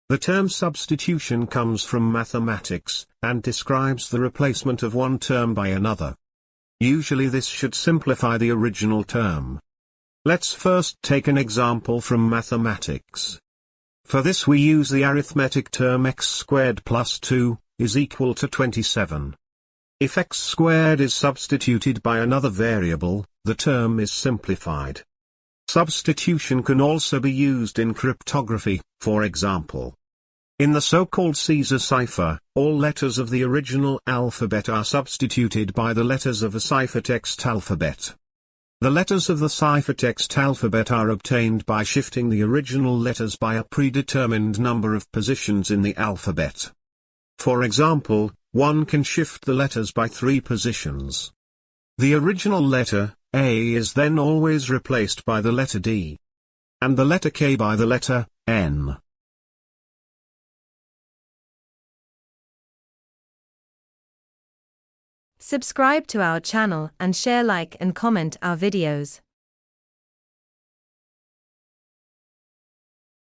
The term substitution comes from mathematics, and describes the replacement of one term by another. Usually this should simplify the original term. Let's first take an example from mathematics. For this we use the arithmetic term x squared plus 2 is equal to 27. If x squared is substituted by another variable, the term is simplified. Substitution can also be used in cryptography, for example. In the so-called Caesar cipher, all letters of the original alphabet are substituted by the letters of a ciphertext alphabet. The letters of the ciphertext alphabet are obtained by shifting the original letters by a predetermined number of positions in the alphabet. For example, one can shift the letters by 3 positions. The original letter, A, is then always replaced by the letter D, and the letter K by the letter N. Subscribe to our channel and share, like and comment our videos.